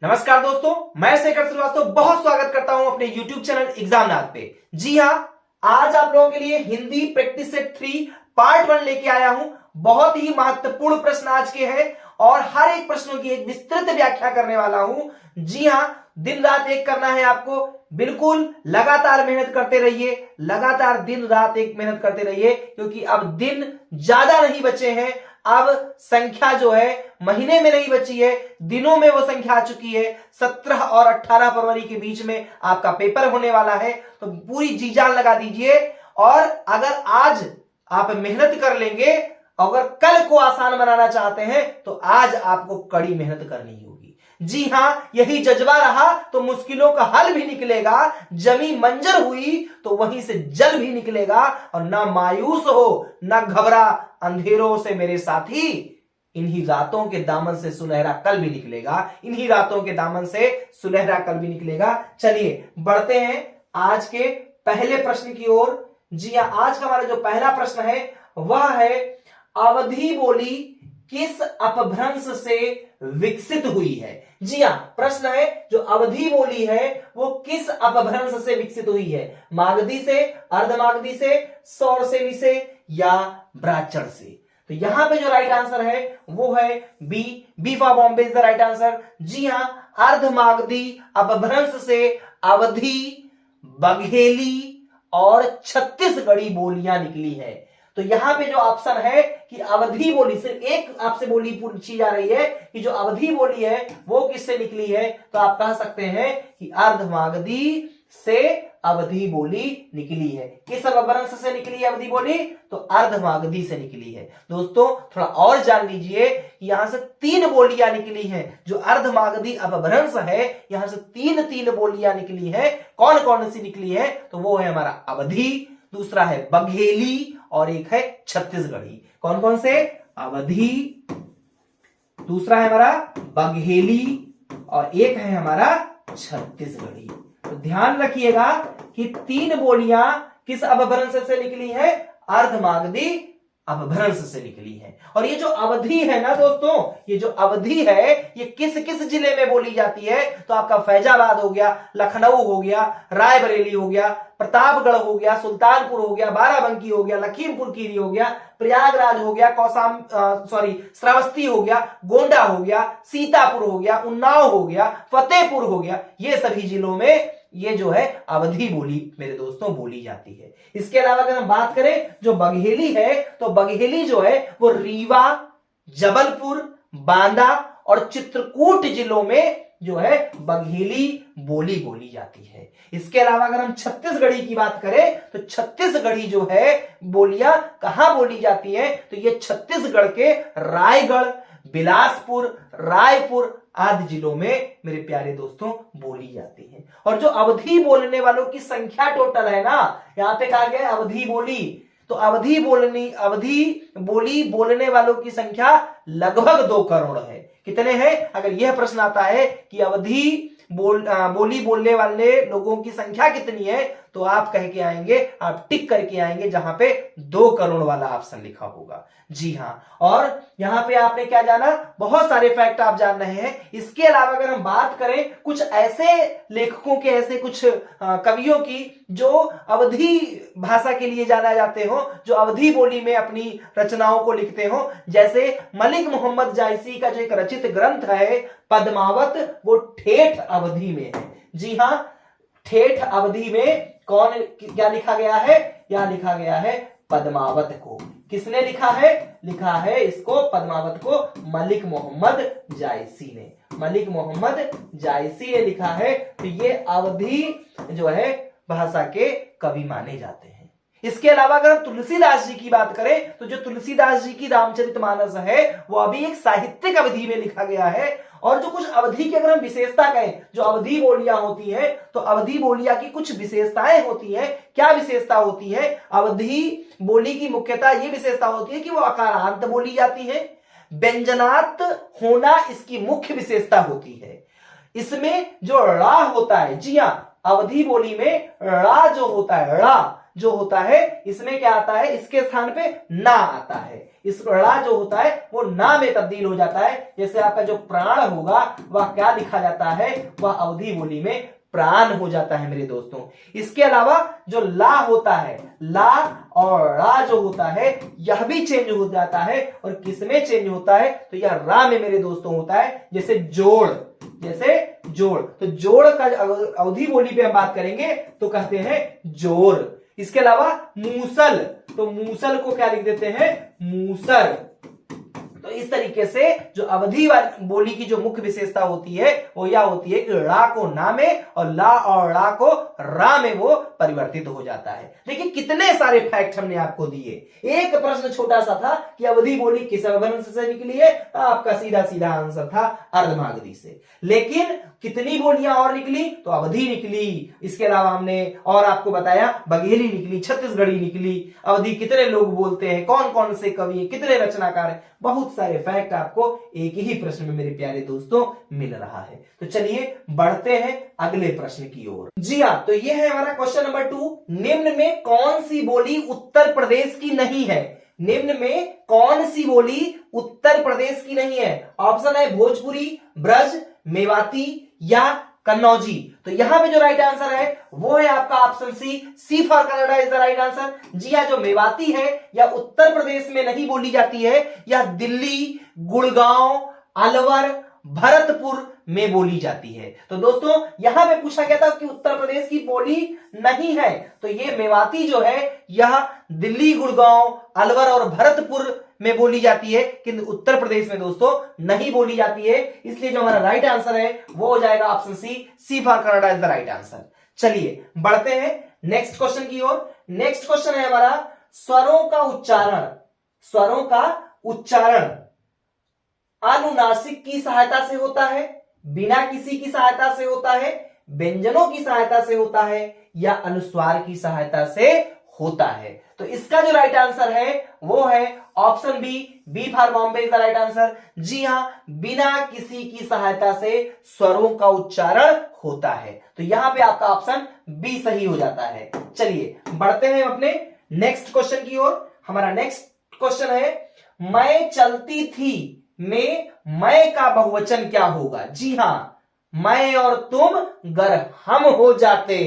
नमस्कार दोस्तों, मैं शेखर श्रीवास्तव बहुत स्वागत करता हूं अपने YouTube चैनल एग्जामनाथ पे। जी हां, आज आप लोगों के लिए हिंदी प्रैक्टिस सेट 3 पार्ट 1 लेके आया हूं। बहुत ही महत्वपूर्ण प्रश्न आज के हैं और हर एक प्रश्नों की एक विस्तृत व्याख्या करने वाला हूं। जी हां, दिन रात एक करना है आपको। बिल्कुल लगातार मेहनत करते रहिए, लगातार दिन रात एक मेहनत करते रहिए, क्योंकि अब दिन ज्यादा नहीं बचे हैं। अब संख्या जो है महीने में नहीं बची है, दिनों में वो संख्या आ चुकी है। 17 और 18 फरवरी के बीच में आपका पेपर होने वाला है, तो पूरी जी जान लगा दीजिए। और अगर आज आप मेहनत कर लेंगे, अगर कल को आसान बनाना चाहते हैं तो आज आपको कड़ी मेहनत करनी होगी। जी हां, यही जज्बा रहा तो मुश्किलों का हल भी निकलेगा। जमी मंजर हुई तो वहीं से जल भी निकलेगा। और ना मायूस हो, ना घबरा अंधेरों से मेरे साथी, इन्हीं रातों के दामन से सुनहरा कल भी निकलेगा। इन्हीं रातों के दामन से सुनहरा कल भी निकलेगा। चलिए बढ़ते हैं आज के पहले प्रश्न की ओर। जी हां, आज का हमारा जो पहला प्रश्न है वह है, अवधी बोली किस अपभ्रंश से विकसित हुई है। जी हां, प्रश्न है जो अवधी बोली है वो किस अपभ्रंश से विकसित हुई है। मागधी से, अर्धमागधी से, सौरसेनी से या ब्राह्मण से। तो यहां पे जो राइट आंसर है वो है B for Bombay is the right answer. जी हां, अर्धमागधी अपभ्रंश से अवधी, बघेली और छत्तीसगढ़ी बोलियां निकली है। तो यहां पे जो ऑप्शन है कि अवधी बोली, सिर्फ एक आपसे बोली पूछी जा रही है कि जो अवधी बोली है वो किससे निकली है, तो आप कह सकते हैं कि अर्धमागधी से अवधी बोली निकली है। किस अपभ्रंश से निकली है अवधी बोली, तो अर्धमागधी से निकली है। दोस्तों थोड़ा और जान लीजिए, यहां से 3 बोलियां निकली हैं। जो अर्धमागधी अपभ्रंश है, यहां से तीन बोलियां निकली है। कौन कौन सी निकली है, तो वो है हमारा अवधी, दूसरा है बघेली और एक है छत्तीसगढ़ी। कौन कौन से, अवधी, दूसरा है हमारा बघेली और एक है हमारा छत्तीसगढ़ी। तो ध्यान रखिएगा कि 3 बोलियां किस अपभ्रंश से निकली है, अर्धमागधी अपभ्रंश से निकली है। और ये जो अवधि है ना दोस्तों, ये जो अवधि है ये किस किस जिले में बोली जाती है, तो आपका फैजाबाद हो गया, लखनऊ हो गया, रायबरेली हो गया, प्रतापगढ़ हो गया, सुल्तानपुर हो गया, बाराबंकी हो गया, लखीमपुर खीरी हो गया, प्रयागराज हो गया, श्रावस्ती हो गया, गोंडा हो गया, सीतापुर हो गया, उन्नाव हो गया, फतेहपुर हो गया। ये सभी जिलों में ये जो है अवधी बोली मेरे दोस्तों बोली जाती है। इसके अलावा अगर हम बात करें जो बघेली है, तो बघेली जो है वो रीवा, जबलपुर, बांदा और चित्रकूट जिलों में जो है बघेली बोली बोली जाती है। इसके अलावा अगर हम छत्तीसगढ़ी की बात करें, तो छत्तीसगढ़ी जो है बोलियां कहां बोली जाती है, तो ये छत्तीसगढ़ के रायगढ़, बिलासपुर, रायपुर आदि जिलों में मेरे प्यारे दोस्तों बोली जाती है। और जो अवधी बोलने वालों की संख्या टोटल है ना, यहां पे कहा गया है अवधी बोली, तो अवधी बोली बोलने वालों की संख्या लगभग 2 करोड़ है। कितने हैं, अगर यह प्रश्न आता है कि अवधी बोली बोलने वाले लोगों की संख्या कितनी है, तो आप कह के आएंगे, आप टिक करके आएंगे जहां पे 2 करोड़ वाला ऑप्शन लिखा होगा। जी हां, और यहां पे आपने क्या जाना, बहुत सारे फैक्ट आप जान रहे हैं। इसके अलावा अगर हम बात करें कुछ ऐसे लेखकों के, ऐसे कुछ कवियों की जो अवधी भाषा के लिए जाना जाते हो, जो अवधी बोली में अपनी रचनाओं को लिखते हो, जैसे मलिक मोहम्मद जायसी का जो एक रचित ग्रंथ है पद्मावत, वो ठेठ अवधी में है। जी हां, ठेठ अवधि में कौन क्या लिखा गया है, यह लिखा गया है पद्मावत को। किसने लिखा है, लिखा है इसको पद्मावत को मलिक मोहम्मद जायसी ने, मलिक मोहम्मद जायसी ने लिखा है। तो ये अवधी जो है भाषा के कवि माने जाते हैं। इसके अलावा अगर हम तुलसीदास जी की बात करें, तो जो तुलसीदास जी की रामचरितमानस है वो अभी एक साहित्यिक अवधि में लिखा गया है। और जो कुछ अवधि की अगर हम विशेषता कहें, जो अवधि बोलियां होती हैं, तो अवधि बोलियां की कुछ विशेषताएं होती हैं। क्या विशेषता होती है, अवधि बोली की मुख्यतः ये विशेषता होती है कि वो अकारांत बोली जाती है। व्यंजनार्थ होना इसकी मुख्य विशेषता होती है। इसमें जो ड़ा होता है, जी हां, अवधि बोली में ड़ा जो होता है, ड़ा जो होता है इसमें क्या आता है, इसके स्थान पे ना आता है। इस ड़ा जो होता है वो ना में तब्दील हो जाता है। जैसे आपका जो प्राण होगा वह क्या लिखा जाता है, वह अवधी बोली में प्राण हो जाता है मेरे दोस्तों। इसके अलावा जो ला होता है, ला और रा जो होता है यह भी चेंज हो जाता है। और किसमें चेंज होता है, तो यह रा में मेरे दोस्तों होता है। जैसे जोड़, जैसे जोड़, तो जोड़ का अवधी बोली पे हम बात करेंगे तो कहते हैं जोड़। इसके अलावा मूसल, तो मूसल को क्या लिख देते हैं, मूसर। तो इस तरीके से जो अवधी बोली की जो मुख्य विशेषता होती है वो यह होती है कि रा को ना में और ला और रा को रा में वो परिवर्तित हो जाता है। देखिए कितने सारे फैक्ट हमने आपको दिए। एक प्रश्न छोटा सा था कि अवधी बोली किस अपभ्रंश से निकली है, आपका सीधा सीधा आंसर था अर्धमागधी से। लेकिन कितनी बोलियां और निकली, तो अवधी निकली। इसके अलावा हमने और आपको बताया बघेली निकली, छत्तीसगढ़ी निकली। अवधी कितने लोग बोलते हैं, कौन कौन से कवि, कितने रचनाकार हैं, बहुत सारे फैक्ट आपको एक ही प्रश्न में मेरे प्यारे दोस्तों मिल रहा है। तो चलिए बढ़ते हैं अगले प्रश्न की ओर। जी हाँ, तो ये है हमारा क्वेश्चन नंबर 2। निम्न में कौन सी बोली उत्तर प्रदेश की नहीं है, निम्न में कौन सी बोली उत्तर प्रदेश की नहीं है। ऑप्शन है भोजपुरी, ब्रज, मेवाती या कन्नौजी। तो यहां पे जो राइट आंसर है वो है आपका option C for Canada is the right answer. जी हां, जो मेवाती है यह उत्तर प्रदेश में नहीं बोली जाती है, यह दिल्ली, गुड़गांव, अलवर, भरतपुर में बोली जाती है। तो दोस्तों यहां पे पूछा गया था कि उत्तर प्रदेश की बोली नहीं है, तो ये मेवाती जो है यह दिल्ली, गुड़गांव, अलवर और भरतपुर में बोली जाती है, किंतु उत्तर प्रदेश में दोस्तों नहीं बोली जाती है। इसलिए जो हमारा राइट आंसर है वो हो जाएगा option C for Canada is the right answer. चलिए बढ़ते हैं नेक्स्ट क्वेश्चन की ओर। नेक्स्ट क्वेश्चन है हमारा स्वरों का उच्चारण। स्वरों का उच्चारण अनुनासिक की सहायता से होता है, बिना किसी की सहायता से होता है, व्यंजनों की सहायता से होता है या अनुस्वार की सहायता से होता है। तो इसका जो राइट आंसर है वो है option B for Bombay is the right answer. जी हां, बिना किसी की सहायता से स्वरों का उच्चारण होता है। तो यहां पे आपका ऑप्शन बी सही हो जाता है। चलिए बढ़ते हैं अपने नेक्स्ट क्वेश्चन की ओर। हमारा नेक्स्ट क्वेश्चन है मैं चलती थी में मैं का बहुवचन क्या होगा। जी हां, मैं और तुम गर हम हो जाते।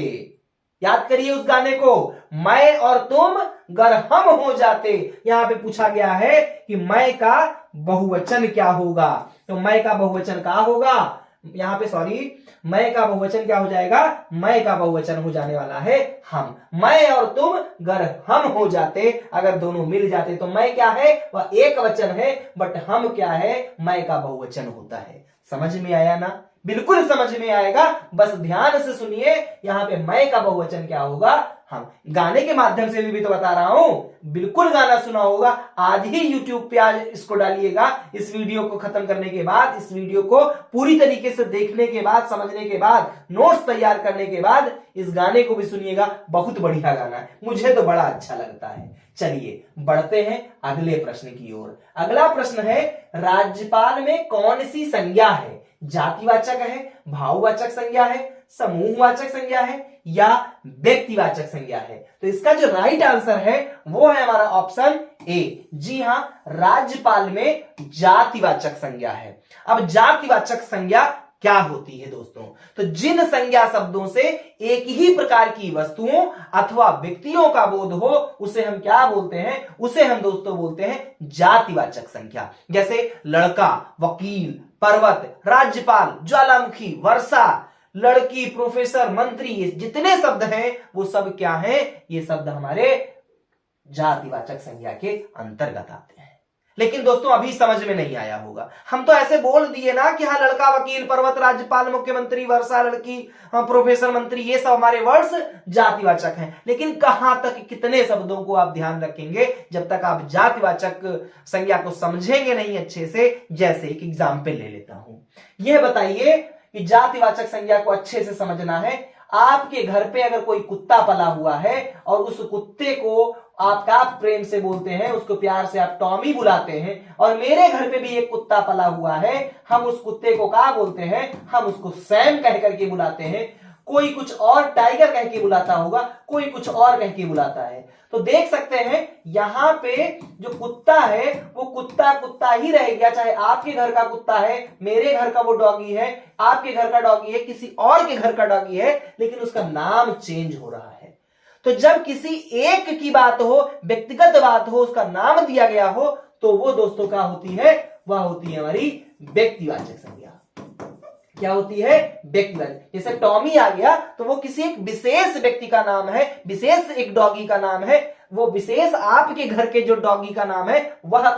याद करिए उस गाने को, मैं और तुम गर हम हो जाते। यहां पे पूछा गया है कि मैं का बहुवचन क्या होगा। तो मैं का बहुवचन क्या होगा, यहां पे सॉरी, मैं का बहुवचन क्या हो जाएगा, मैं का बहुवचन हो जाने वाला है हम। मैं और तुम गर हम हो जाते, अगर दोनों मिल जाते तो मैं क्या है, वह एक वचन है, बट हम क्या है, मैं का बहुवचन होता है। समझ में आया ना, बिल्कुल समझ में आएगा, बस ध्यान से सुनिए। यहां पे मैं का बहुवचन क्या होगा, हम गाने के माध्यम से भी तो बता रहा हूं, बिल्कुल गाना सुना होगा। आज ही YouTube पे आज इसको डालिएगा। इस वीडियो को खत्म करने के बाद, इस वीडियो को पूरी तरीके से देखने के बाद, समझने के बाद, नोट्स तैयार करने के बाद इस गाने को भी सुनिएगा। बहुत बढ़िया गाना है, मुझे तो बड़ा अच्छा लगता है। चलिए बढ़ते हैं अगले प्रश्न की ओर। अगला प्रश्न है राज्यपाल में कौन सी संज्ञा है, जातिवाचक है, भाववाचक संज्ञा है, समूहवाचक संज्ञा है या व्यक्तिवाचक संज्ञा है। तो इसका जो राइट आंसर है वो है हमारा ऑप्शन ए। जी हां, राज्यपाल में जातिवाचक संज्ञा है। अब जातिवाचक संज्ञा क्या होती है दोस्तों, तो जिन संज्ञा शब्दों से एक ही प्रकार की वस्तुओं अथवा व्यक्तियों का बोध हो उसे हम क्या बोलते हैं, उसे हम दोस्तों बोलते हैं जातिवाचक संज्ञा। जैसे लड़का, वकील, पर्वत, राज्यपाल, ज्वालामुखी, वर्षा, लड़की, प्रोफेसर, मंत्री, ये जितने शब्द हैं वो सब क्या हैं, ये शब्द हमारे जातिवाचक संज्ञा के अंतर्गत आते हैं। लेकिन दोस्तों अभी समझ में नहीं आया होगा, हम तो ऐसे बोल दिए ना कि हाँ लड़का, वकील, पर्वत, राज्यपाल, मुख्यमंत्री, वर्षा, लड़की, प्रोफेसर, मंत्री, ये सब हमारे वर्ड्स जातिवाचक हैं। लेकिन कहां तक, कितने शब्दों को आप ध्यान रखेंगे जब तक आप जातिवाचक संज्ञा को समझेंगे नहीं अच्छे से। जैसे एक एग्जाम्पल ले लेता हूं, यह बताइए कि जातिवाचक संज्ञा को अच्छे से समझना है। आपके घर पे अगर कोई कुत्ता पला हुआ है और उस कुत्ते को आप प्रेम से बोलते हैं, उसको प्यार से आप टॉमी बुलाते हैं, और मेरे घर पे भी एक कुत्ता पला हुआ है, हम उस कुत्ते को क्या बोलते हैं, हम उसको सैम कह करके बुलाते हैं। कोई कुछ और टाइगर कह के बुलाता होगा, कोई कुछ और कह के बुलाता है। तो देख सकते हैं यहां पे जो कुत्ता है वो कुत्ता कुत्ता ही रह गया, चाहे आपके घर का कुत्ता है, मेरे घर का वो डॉगी है, आपके घर का डॉगी है, किसी और के घर का डॉगी है, लेकिन उसका नाम चेंज हो रहा है। तो जब किसी एक की बात हो, व्यक्तिगत बात हो, उसका नाम दिया गया हो, तो वो दोस्तों क्या होती है, वह होती है हमारी व्यक्तिवाचक संज्ञा। क्या होती है, व्यक्तिगत। जैसे टॉमी आ गया तो वो किसी एक विशेष व्यक्ति का नाम है, विशेष एक डॉगी का नाम है, वो विशेष आपके घर के जो डॉगी का नाम है वह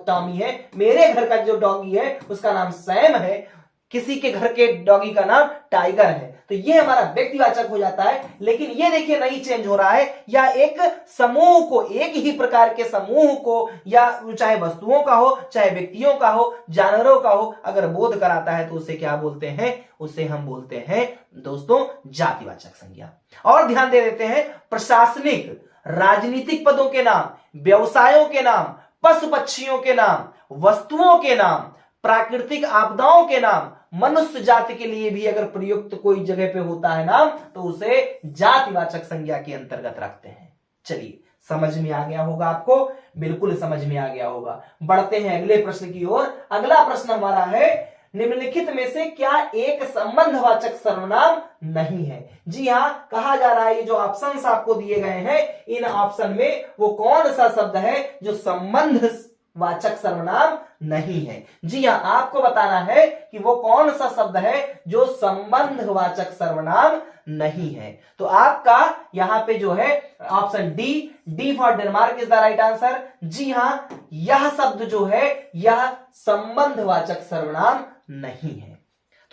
टॉमी है, मेरे घर का जो डॉगी है उसका नाम सैम है, किसी के घर के डॉगी का नाम टाइगर है। तो ये हमारा व्यक्तिवाचक हो जाता है। लेकिन ये देखिए नहीं चेंज हो रहा है, या एक समूह को, एक ही प्रकार के समूह को, या चाहे वस्तुओं का हो, चाहे व्यक्तियों का हो, जानवरों का हो, अगर बोध कराता है तो उसे क्या बोलते हैं, उसे हम बोलते हैं दोस्तों जातिवाचक संज्ञा। और ध्यान दे देते हैं, प्रशासनिक, राजनीतिक पदों के नाम, व्यवसायों के नाम, पशु पक्षियों के नाम, वस्तुओं के नाम, प्राकृतिक आपदाओं के नाम, मनुष्य जाति के लिए भी अगर प्रयुक्त कोई जगह पे होता है नाम तो उसे जातिवाचक संज्ञा के अंतर्गत रखते हैं। चलिए समझ में आ गया होगा आपको, बिल्कुल समझ में आ गया होगा। बढ़ते हैं अगले प्रश्न की ओर। अगला प्रश्न हमारा है, निम्नलिखित में से क्या एक संबंधवाचक सर्वनाम नहीं है। जी हां, कहा जा रहा है ये जो ऑप्शंस आपको दिए गए हैं, इन ऑप्शन में वो कौन सा शब्द है जो संबंध वाचक सर्वनाम नहीं है। जी हां, आपको बताना है कि वो कौन सा शब्द है जो संबंधवाचक सर्वनाम नहीं है। तो आपका यहां पे जो है option D for Denmark is the right answer. जी हां, यह शब्द जो है यह संबंधवाचक सर्वनाम नहीं है।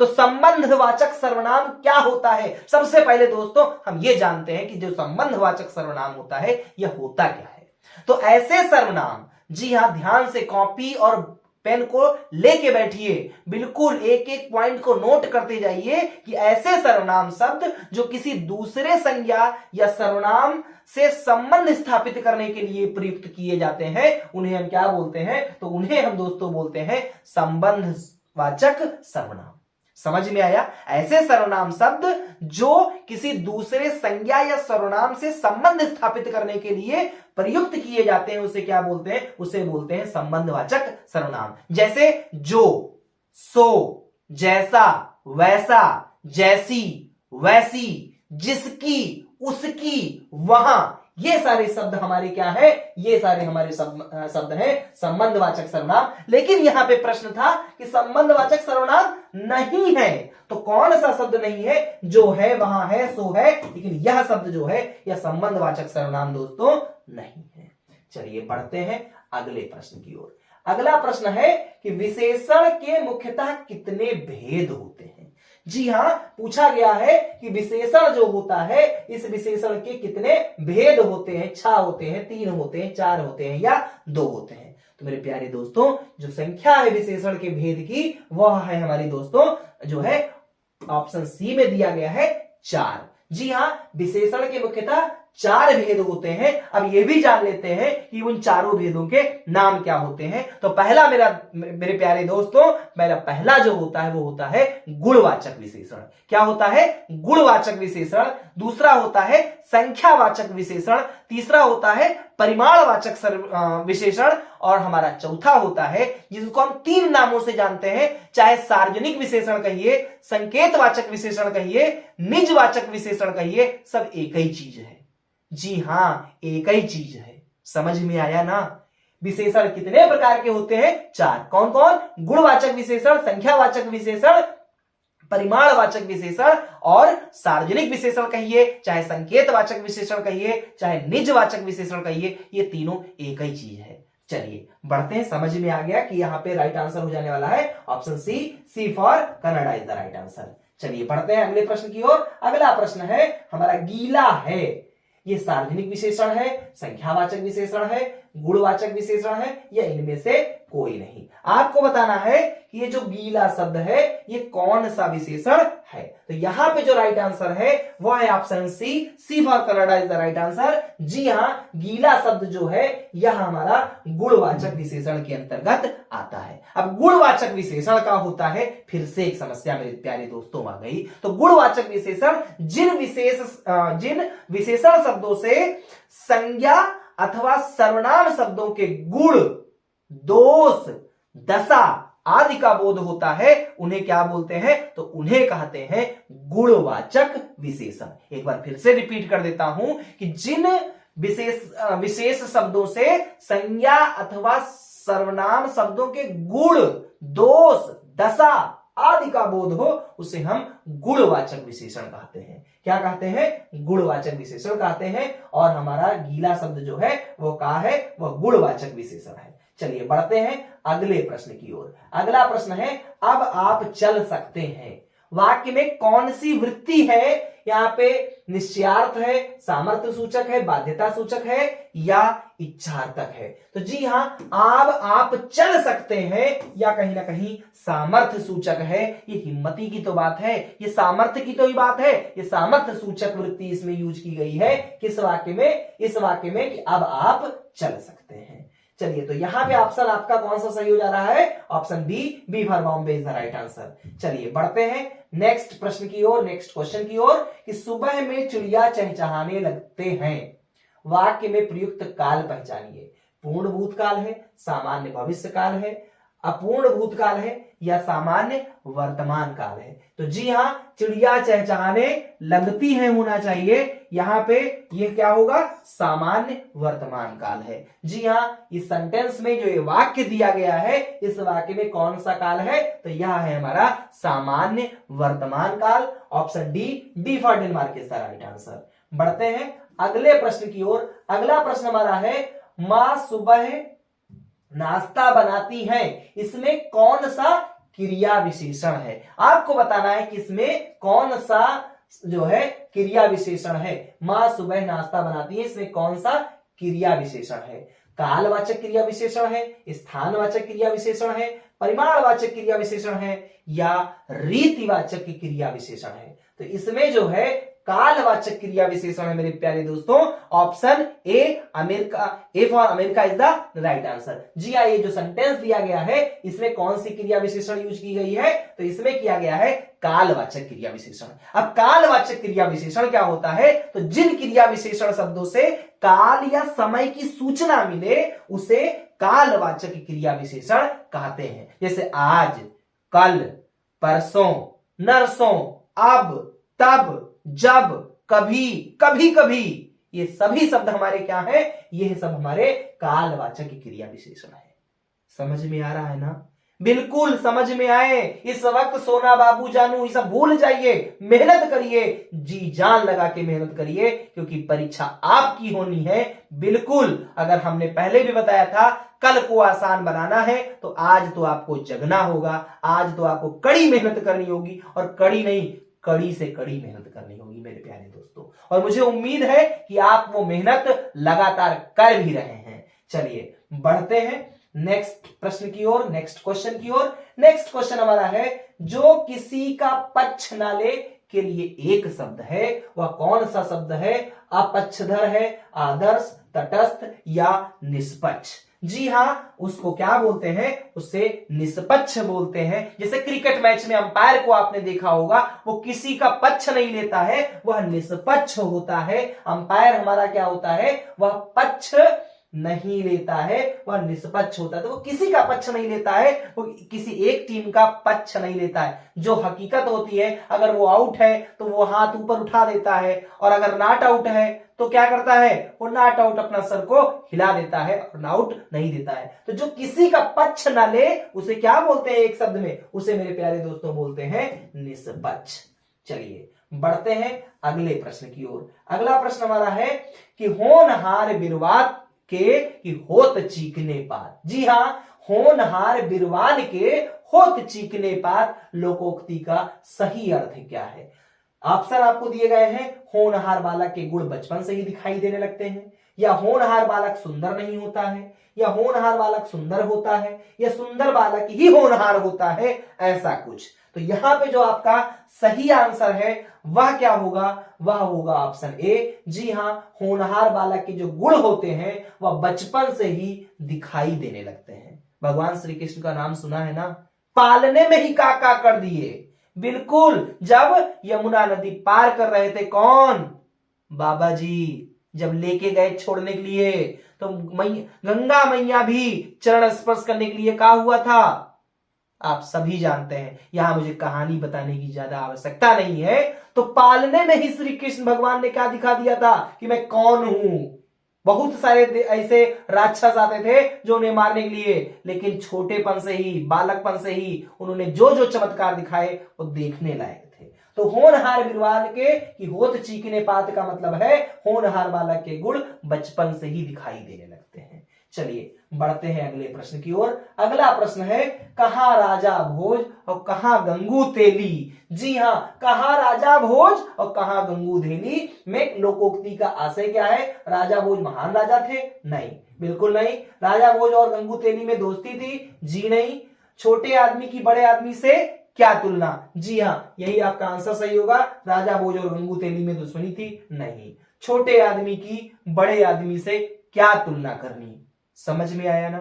तो संबंधवाचक सर्वनाम क्या होता है? सबसे पहले दोस्तों हम ये जानते हैं कि जो संबंधवाचक सर्वनाम होता है यह होता क्या है। तो ऐसे सर्वनाम, जी हां, ध्यान से कॉपी और पेन को लेके बैठिए, बिल्कुल एक एक पॉइंट को नोट करते जाइए कि ऐसे सर्वनाम शब्द जो किसी दूसरे संज्ञा या सर्वनाम से संबंध स्थापित करने के लिए प्रयुक्त किए जाते हैं उन्हें हम क्या बोलते हैं, तो उन्हें हम दोस्तों बोलते हैं संबंधवाचक सर्वनाम। समझ में आया? ऐसे सर्वनाम शब्द जो किसी दूसरे संज्ञा या सर्वनाम से संबंध स्थापित करने के लिए प्रयुक्त किए जाते हैं उसे क्या बोलते हैं, उसे बोलते हैं संबंधवाचक सर्वनाम। जैसे जो, सो, जैसा, वैसा, जैसी, वैसी, जिसकी, उसकी, वहां, ये सारे शब्द हमारे क्या है, ये सारे हमारे शब्द हैं संबंधवाचक सर्वनाम। लेकिन यहां पे प्रश्न था कि संबंधवाचक सर्वनाम नहीं है, तो कौन सा शब्द नहीं है? जो है वहां है, सो है, लेकिन यह शब्द जो है यह संबंधवाचक सर्वनाम दोस्तों नहीं है। चलिए बढ़ते हैं अगले प्रश्न की ओर। अगला प्रश्न है कि विशेषण के मुख्यतः कितने भेद होते हैं। जी हां, पूछा गया है कि विशेषण जो होता है इस विशेषण के कितने भेद होते हैं। 6 होते हैं, 3 होते हैं, 4 होते हैं या 2 होते हैं। तो मेरे प्यारे दोस्तों, जो संख्या है विशेषण के भेद की वह है हमारी दोस्तों जो है ऑप्शन सी में दिया गया है 4। जी हां, विशेषण के मुख्यतः 4 भेद होते हैं। अब यह भी जान लेते हैं कि उन चारों भेदों के नाम क्या होते हैं। तो पहला मेरे प्यारे दोस्तों, मेरा पहला जो होता है वो होता है गुणवाचक विशेषण। क्या होता है? गुणवाचक विशेषण। दूसरा होता है संख्यावाचक विशेषण। तीसरा होता है परिमाणवाचक विशेषण। और हमारा चौथा होता है जिसको हम 3 नामों से जानते हैं, चाहे सार्वजनिक विशेषण कहिए, संकेतवाचक विशेषण कहिए, निजवाचक विशेषण कहिए, सब एक ही चीज है। जी हां, एक ही चीज है। समझ में आया ना? विशेषण कितने प्रकार के होते हैं? 4। कौन कौन? गुणवाचक विशेषण, संख्यावाचक विशेषण, परिमाणवाचक विशेषण और सार्वजनिक विशेषण कहिए, चाहे संकेतवाचक विशेषण कहिए, चाहे निजवाचक विशेषण कहिए, ये तीनों एक ही चीज है। चलिए बढ़ते हैं। समझ में आ गया कि यहां पे राइट आंसर हो जाने वाला है option C for Canada is the right answer. चलिए बढ़ते हैं अगले प्रश्न की ओर। अगला प्रश्न है हमारा गीला है। ये सार्वजनिक विशेषण है, संख्यावाचक विशेषण है, गुणवाचक विशेषण है, या इनमें से कोई नहीं। आपको बताना है कि ये जो गीला शब्द है ये कौन सा विशेषण है। तो यहां पे जो राइट आंसर है वो है option C for Canada is the right answer. जी हां, गीला शब्द जो है यह हमारा गुणवाचक विशेषण के अंतर्गत आता है। अब गुणवाचक विशेषण का होता है, फिर से एक समस्या मेरे प्यारे दोस्तों आ गई। तो गुणवाचक विशेषण जिन विशेषण शब्दों से संज्ञा अथवा सर्वनाम शब्दों के गुण, दोष, दशा आदि का बोध होता है, उन्हें क्या बोलते हैं? तो उन्हें कहते हैं गुणवाचक विशेषण। एक बार फिर से रिपीट कर देता हूं कि जिन विशेष शब्दों से संज्ञा अथवा सर्वनाम शब्दों के गुण, दोष, दशा आदि का बोध हो उसे हम गुणवाचक विशेषण कहते हैं। क्या कहते हैं? गुणवाचक विशेषण कहते हैं। और हमारा गीला शब्द जो है वो क्या है? वह गुणवाचक विशेषण है। चलिए बढ़ते हैं अगले प्रश्न की ओर। अगला प्रश्न है, अब आप चल सकते हैं। वाक्य में कौन सी वृत्ति है? यहाँ पे निश्चयार्थ है, सामर्थ्य सूचक है, बाध्यता सूचक है या इच्छार्थक है? तो जी हां, अब आप चल सकते हैं या कहीं ना कहीं सामर्थ्य सूचक है। ये हिम्मती की तो बात है, ये सामर्थ्य की तो ही बात है। ये सामर्थ्य सूचक वृत्ति इसमें यूज की गई है। किस वाक्य में? इस वाक्य में कि अब आप चल सकते हैं। चलिए, तो यहां पे ऑप्शन आपका कौन सा सही हो जा रहा है? Option B for Bombay is the right answer. चलिए बढ़ते हैं नेक्स्ट प्रश्न की ओर, नेक्स्ट क्वेश्चन की ओर कि सुबह में चिड़िया चहचहाने लगते हैं। वाक्य में प्रयुक्त काल पहचानिए। पूर्ण भूतकाल है, सामान्य भविष्य काल है, अपूर्ण भूतकाल है या सामान्य वर्तमान काल है? तो जी हां, चिड़िया चहचहाने लगती है होना चाहिए। यहां पे ये क्या होगा? सामान्य वर्तमान काल है। जी हां, इस सेंटेंस में जो ये वाक्य दिया गया है, इस वाक्य में कौन सा काल है? तो यह है हमारा सामान्य वर्तमान काल। Option D for Denmark is the right answer. बढ़ते हैं अगले प्रश्न की ओर। अगला प्रश्न हमारा है, मां सुबह नाश्ता बनाती है। इसमें कौन सा क्रिया विशेषण है? आपको बताना है कि इसमें कौन सा जो है क्रिया विशेषण है। मां सुबह नाश्ता बनाती है, इसमें कौन सा क्रिया विशेषण है? कालवाचक क्रिया विशेषण है, स्थानवाचक क्रिया विशेषण है, परिमाणवाचक क्रिया विशेषण है या रीतिवाचक क्रिया विशेषण है? तो इसमें जो है कालवाचक क्रिया विशेषण है मेरे प्यारे दोस्तों। Option A for America is the right answer. जी हाँ, ये जो सेंटेंस दिया गया है इसमें कौन सी क्रिया विशेषण यूज की गई है? तो इसमें किया गया है कालवाचक क्रिया विशेषण। अब कालवाचक क्रिया विशेषण क्या होता है? तो जिन क्रिया विशेषण शब्दों से काल या समय की सूचना मिले उसे कालवाचक क्रिया विशेषण कहते हैं। जैसे आज, कल, परसों, नरसों, अब, तब, जब, कभी, कभी कभी, ये सभी शब्द हमारे क्या है? ये सब हमारे कालवाचक क्रिया विशेषण है। समझ में आ रहा है ना? बिल्कुल समझ में आए। इस वक्त सोना बाबू जानू ये सब भूल जाइए, मेहनत करिए, जी जान लगा के मेहनत करिए, क्योंकि परीक्षा आपकी होनी है। बिल्कुल, अगर हमने पहले भी बताया था कल को आसान बनाना है तो आज तो आपको जगना होगा, आज तो आपको कड़ी मेहनत करनी होगी, और कड़ी नहीं, कड़ी से कड़ी मेहनत करनी होगी मेरे प्यारे दोस्तों। और मुझे उम्मीद है कि आप वो मेहनत लगातार कर भी रहे हैं। चलिए बढ़ते हैं नेक्स्ट प्रश्न की ओर, नेक्स्ट क्वेश्चन की ओर। नेक्स्ट क्वेश्चन हमारा है, जो किसी का पक्ष न ले के लिए एक शब्द है, वह कौन सा शब्द है? अपक्षधर है, आदर्श, तटस्थ या निष्पक्ष? जी हां, उसको क्या बोलते हैं? उसे निष्पक्ष बोलते हैं। जैसे क्रिकेट मैच में अंपायर को आपने देखा होगा, वो किसी का पक्ष नहीं लेता है, वह निष्पक्ष होता है। अंपायर हमारा क्या होता है? वह पक्ष नहीं लेता है, वह निष्पक्ष होता है। तो वो किसी का पक्ष नहीं लेता है, वो किसी एक टीम का पक्ष नहीं लेता है। जो हकीकत होती है, अगर वो आउट है तो वो हाथ ऊपर उठा देता है, और अगर नॉट आउट है तो क्या करता है? वो नॉट आउट अपना सर को हिला देता है और आउट नहीं देता है। तो जो किसी का पक्ष ना ले उसे क्या बोलते हैं? एक शब्द में उसे मेरे प्यारे दोस्तों बोलते हैं निष्पक्ष। चलिए बढ़ते हैं अगले प्रश्न की ओर। अगला प्रश्न हमारा है कि होनहार बिरवात के कि होत चीकने पात। जी हां, होनहार बिरवान के होत चीकने पात लोकोक्ति का सही अर्थ क्या है? ऑप्शन आपको दिए गए हैं। होनहार बालक के गुण बचपन से ही दिखाई देने लगते हैं, या होनहार बालक सुंदर नहीं होता है, या होनहार बालक सुंदर होता है, या सुंदर बालक ही होनहार होता है, ऐसा कुछ। तो यहां पे जो आपका सही आंसर है वह क्या होगा, वह होगा ऑप्शन ए। जी हां, होनहार बालक के जो गुण होते हैं वह बचपन से ही दिखाई देने लगते हैं। भगवान श्री कृष्ण का नाम सुना है ना, पालने में ही काका कर दिए। बिल्कुल, जब यमुना नदी पार कर रहे थे कौन, बाबा जी, जब लेके गए छोड़ने के लिए, तो गंगा मैया भी चरण स्पर्श करने के लिए कहा हुआ था, आप सभी जानते हैं। यहां मुझे कहानी बताने की ज्यादा आवश्यकता नहीं है। तो पालने में ही श्री कृष्ण भगवान ने क्या दिखा दिया था कि मैं कौन हूं। बहुत सारे ऐसे राक्षस आते थे जो उन्हें मारने के लिए, लेकिन छोटेपन से ही, बालकपन से ही उन्होंने जो जो चमत्कार दिखाए वो देखने लायक थे। तो होनहार बिरवाल के कि होत चीकने पात का मतलब है होनहार बालक के गुण बचपन से ही दिखाई देने लगते हैं। चलिए बढ़ते हैं अगले प्रश्न की ओर। अगला प्रश्न है, कहां राजा भोज और कहां गंगू तेली। जी हां, कहां राजा भोज और कहां गंगू तेली में लोकोक्ति का आशय क्या है? राजा भोज महान राजा थे? नहीं, बिल्कुल नहीं। राजा भोज और गंगू तेली में दोस्ती थी? जी नहीं। छोटे आदमी की बड़े आदमी से क्या तुलना? जी हां, यही आपका आंसर सही होगा। राजा भोज और गंगू तेली में दुश्मनी थी? नहीं। छोटे आदमी की बड़े आदमी से क्या तुलना करनी? समझ में आया ना?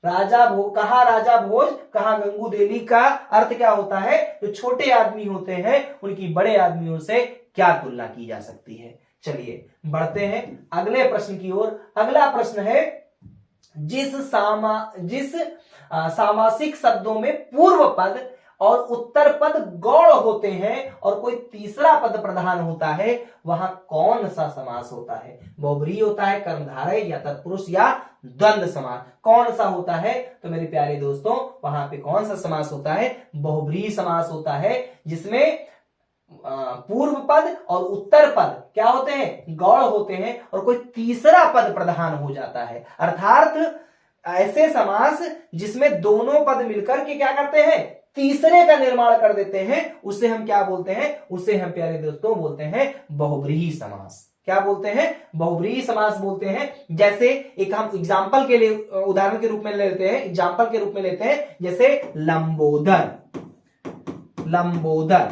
कहा राजा भोज कहा गंगू तेली का अर्थ क्या होता है? जो छोटे आदमी होते हैं उनकी बड़े आदमियों से क्या तुलना की जा सकती है। चलिए बढ़ते हैं अगले प्रश्न की ओर। अगला प्रश्न है, जिस सामासिक शब्दों में पूर्व पद और उत्तर पद गौड़ होते हैं और कोई तीसरा पद प्रधान होता है, वहां कौन सा समास होता है? बहुब्रीहि होता है, कर्मधारय, या तत्पुरुष, या द्वंद्व समास? कौन सा होता है? तो मेरे प्यारे दोस्तों, वहां पे कौन सा समास होता है? बहुब्रीहि समास होता है, जिसमें पूर्व पद और उत्तर पद क्या होते हैं? गौड़ होते हैं और कोई तीसरा पद प्रधान हो जाता है। अर्थात ऐसे समास जिसमें दोनों पद मिलकर के क्या करते हैं? तीसरे का निर्माण कर देते हैं, उसे हम क्या बोलते हैं? उसे हम प्यारे दोस्तों बोलते हैं बहुब्रीहि समास। क्या बोलते हैं? बहुब्रीहि समास बोलते हैं। जैसे एक हम एग्जाम्पल के लिए उदाहरण के रूप में लेते हैं, एग्जाम्पल के रूप में लेते हैं, जैसे लंबोदर। लंबोदर,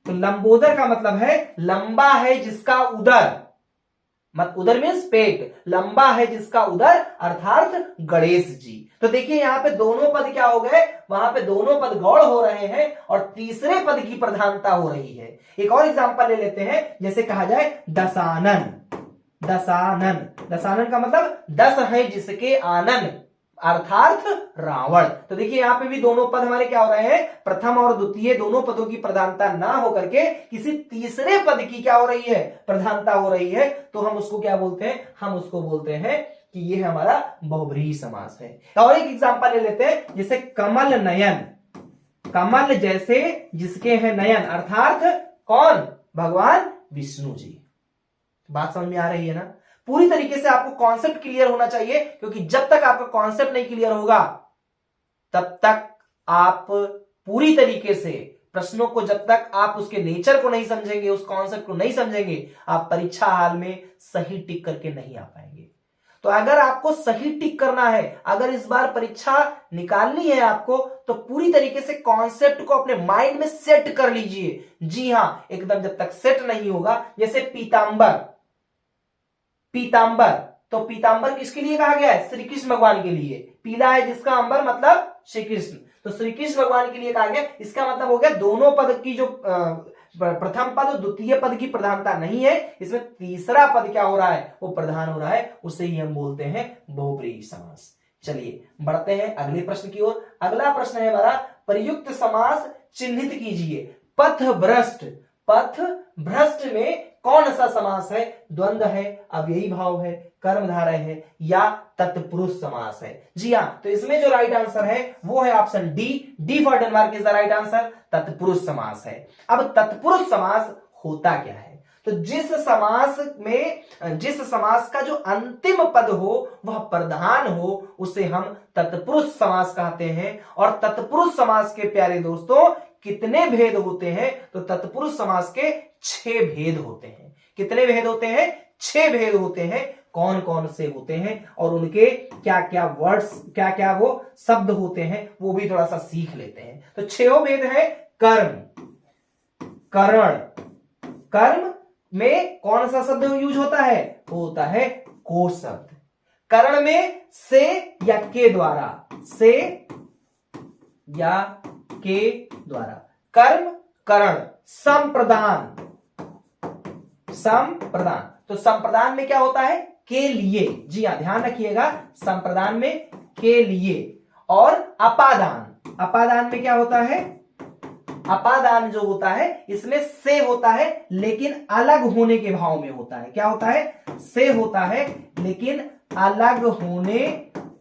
तो लंबोदर का मतलब है लंबा है जिसका उदर, उदर मीन्स पेट, लंबा है जिसका उदर, अर्थात गणेश जी। तो देखिए यहां पे दोनों पद क्या हो गए? वहां पे दोनों पद गौड़ हो रहे हैं और तीसरे पद की प्रधानता हो रही है। एक और एग्जांपल ले लेते हैं, जैसे कहा जाए दशानन। दशानन, दशानन का मतलब 10 है जिसके आनन, अर्थात रावण। तो देखिए यहां पे भी दोनों पद हमारे क्या हो रहे हैं? प्रथम और द्वितीय दोनों पदों की प्रधानता ना होकर के किसी तीसरे पद की क्या हो रही है? प्रधानता हो रही है। तो हम उसको क्या बोलते हैं? हम उसको बोलते हैं कि ये हमारा बहुब्रीहि समास है। और एक एग्जांपल ले लेते हैं, जैसे कमल नयन। कमल जैसे जिसके हैं नयन, अर्थात कौन? भगवान विष्णु जी। बात समझ में आ रही है ना? पूरी तरीके से आपको कॉन्सेप्ट क्लियर होना चाहिए, क्योंकि जब तक आपका कॉन्सेप्ट नहीं क्लियर होगा तब तक आप पूरी तरीके से प्रश्नों को, जब तक आप उसके नेचर को नहीं समझेंगे, उस कॉन्सेप्ट को नहीं समझेंगे, आप परीक्षा हाल में सही टिक करके नहीं आ पाएंगे। तो अगर आपको सही टिक करना है, अगर इस बार परीक्षा निकालनी है आपको, तो पूरी तरीके से कॉन्सेप्ट को अपने माइंड में सेट कर लीजिए। जी हां, एकदम जब तक सेट नहीं होगा, जैसे पीतांबर। पीतांबर, तो पीतांबर किसके लिए कहा गया है? श्री कृष्ण भगवान के लिए। पीला है जिसका अंबर मतलब श्री कृष्ण, तो श्री कृष्ण भगवान के लिए कहा गया। इसका मतलब हो गया दोनों पद की जो प्रथम पद और द्वितीय पद की प्रधानता नहीं है, इसमें तीसरा पद क्या हो रहा है? वो प्रधान हो रहा है, उसे ही हम बोलते हैं बहुब्रीहि समास। चलिए बढ़ते हैं अगले प्रश्न की ओर। अगला प्रश्न है हमारा, प्रयुक्त समास चिन्हित कीजिए। पथ भ्रष्ट। पथ भ्रष्ट में कौन सा समास है? द्वंद्व है, अव्ययी भाव है, कर्मधारय है, या तत्पुरुष समास है? जी हां, तो इसमें जो राइट आंसर है वो है option D for Denmark is the right answer. तत्पुरुष समास है। अब तत्पुरुष समास होता क्या है? तो जिस समास का जो अंतिम पद हो वह प्रधान हो, उसे हम तत्पुरुष समास कहते हैं। और तत्पुरुष समास के प्यारे दोस्तों कितने भेद होते हैं, तो तत्पुरुष समास के 6 भेद होते हैं। कितने भेद होते हैं? 6 भेद होते हैं। कौन कौन से होते हैं और उनके क्या क्या वर्ड्स, क्या क्या वो शब्द होते हैं, वो भी थोड़ा सा सीख लेते हैं। तो 6 भेद है। कर्म, करण, कर्म में कौन सा शब्द यूज होता है? वो होता है को शब्द। करण में से या के द्वारा, से या के द्वारा। कर्म, करण, संप्रदान, संप्रदान। तो संप्रदान में क्या होता है? के लिए। जी हां, ध्यान रखिएगा, संप्रदान में के लिए। और अपादान, अपादान में क्या होता है? अपादान जो होता है इसमें से होता है लेकिन अलग होने के भाव में होता है। क्या होता है? से होता है लेकिन अलग होने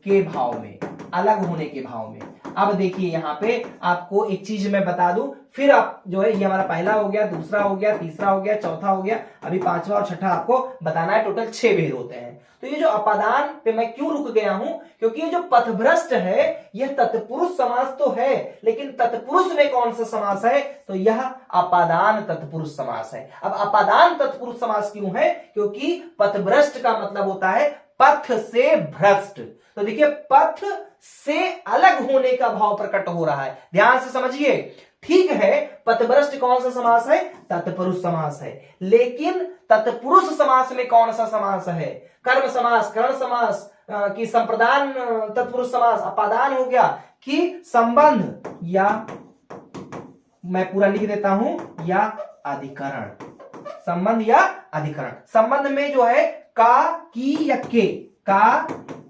के भाव में, अलग होने के भाव में। अब देखिए यहां पे आपको एक चीज मैं बता दूं, फिर आप जो है, ये हमारा पहला हो गया, दूसरा हो गया, तीसरा हो गया, चौथा हो गया, अभी पांचवा और छठा आपको बताना है। टोटल 6 भेद होते हैं। तो ये जो अपादान पे मैं क्यों रुक गया हूं? क्योंकि ये जो पथभ्रष्ट है यह तत्पुरुष समास तो है, लेकिन तत्पुरुष में कौन सा समास है? तो यह अपादान तत्पुरुष समास है। अब अपादान तत्पुरुष समास क्यों है? क्योंकि पथभ्रष्ट का मतलब होता है पथ से भ्रष्ट। तो देखिए, पथ से अलग होने का भाव प्रकट हो रहा है। ध्यान से समझिए। ठीक है, पथभ्रष्ट कौन सा समास है? तत्पुरुष समास है। लेकिन तत्पुरुष समास में कौन सा समास है? कर्म समास, करण समास की संप्रदान तत्पुरुष समास, अपादान हो गया कि संबंध, या मैं पूरा लिख देता हूं, या अधिकरण। संबंध या अधिकरण। संबंध में जो है का, की या के, का,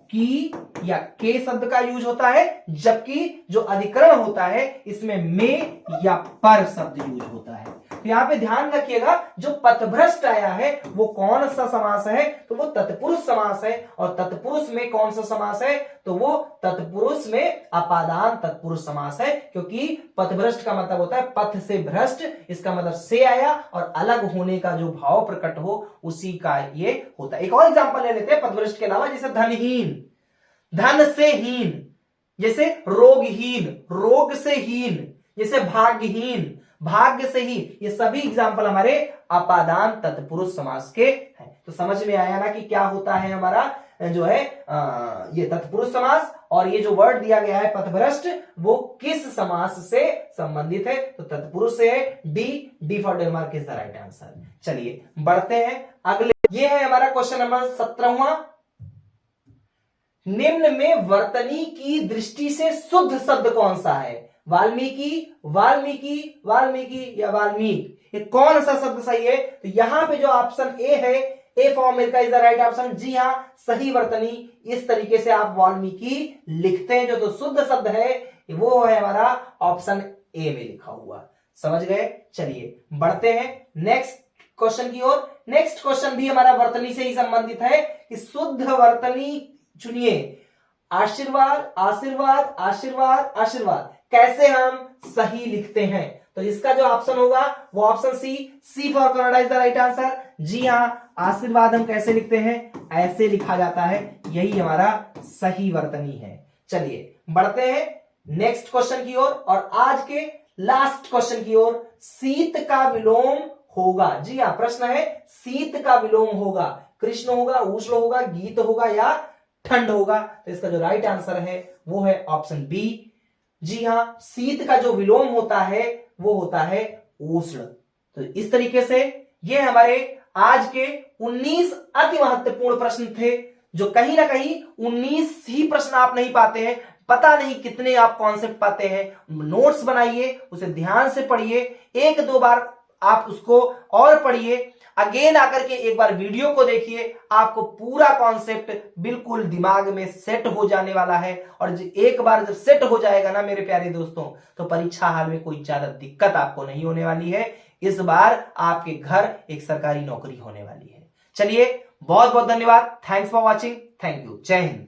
की या के शब्द का यूज होता है, जबकि जो अधिकरण होता है इसमें में या पर शब्द यूज होता है। तो यहां पे ध्यान रखिएगा, जो पथभ्रष्ट आया है वो कौन सा समास है? तो वो तत्पुरुष समास है। और तत्पुरुष में कौन सा समास है? तो वो तत्पुरुष में अपादान तत्पुरुष समास है। क्योंकि पथभ्रष्ट का मतलब होता है पथ से भ्रष्ट, इसका मतलब से आया और अलग होने का जो भाव प्रकट हो उसी का ये होता है। एक और एग्जांपल ले लेते हैं पथभ्रष्ट के अलावा, जैसे धनहीन, धन से हीन, जैसे रोगहीन, रोग से हीन, जैसे भाग्यहीन, भाग्य से ही। ये सभी एग्जाम्पल हमारे अपादान तत्पुरुष समास के हैं। तो समझ में आया ना कि क्या होता है हमारा जो है ये तत्पुरुष समास, और ये जो वर्ड दिया गया है पथभ्रष्ट, वो किस समास से संबंधित है? तो तत्पुरुष से है। D for Denmark is the right answer. चलिए बढ़ते हैं अगले। ये है हमारा क्वेश्चन नंबर 17वां। निम्न में वर्तनी की दृष्टि से शुद्ध शब्द कौन सा है? वाल्मीकि, वाल्मीकि, वाल्मीकि या वाल्मीकि? ये कौन सा शब्द सही है? तो यहां पे जो ऑप्शन ए है, A for America is the right option. जी हां, सही वर्तनी इस तरीके से आप वाल्मीकि लिखते हैं। जो तो शुद्ध शब्द है वो है हमारा ऑप्शन ए में लिखा हुआ। समझ गए? चलिए बढ़ते हैं नेक्स्ट क्वेश्चन की ओर। नेक्स्ट क्वेश्चन भी हमारा वर्तनी से ही संबंधित है कि शुद्ध वर्तनी चुनिए। आशीर्वाद, आशीर्वाद, आशीर्वाद, आशीर्वाद कैसे हम सही लिखते हैं? तो इसका जो ऑप्शन होगा वो option C for Canada is the right answer. जी हां, आशीर्वाद हम कैसे लिखते हैं? ऐसे लिखा जाता है। यही हमारा सही वर्तनी है। चलिए बढ़ते हैं नेक्स्ट क्वेश्चन की ओर और आज के लास्ट क्वेश्चन की ओर। शीत का विलोम होगा। जी हां, प्रश्न है शीत का विलोम होगा। कृष्ण होगा, उष्ण होगा, गीत होगा या ठंड होगा? तो इसका जो राइट आंसर है वो है ऑप्शन बी। जी हां, शीत का जो विलोम होता है वो होता है उष्ण। तो इस तरीके से ये हमारे आज के 19 अति महत्वपूर्ण प्रश्न थे, जो कहीं ना कहीं 19 ही प्रश्न आप नहीं पाते हैं, पता नहीं कितने आप कॉन्सेप्ट पाते हैं। नोट्स बनाइए, उसे ध्यान से पढ़िए, एक दो बार आप उसको और पढ़िए, अगेन आकर के एक बार वीडियो को देखिए, आपको पूरा कॉन्सेप्ट बिल्कुल दिमाग में सेट हो जाने वाला है। और एक बार जब सेट हो जाएगा ना मेरे प्यारे दोस्तों, तो परीक्षा हाल में कोई ज्यादा दिक्कत आपको नहीं होने वाली है। इस बार आपके घर एक सरकारी नौकरी होने वाली है। चलिए बहुत बहुत धन्यवाद। Thanks for watching. Thank you. जय हिंद।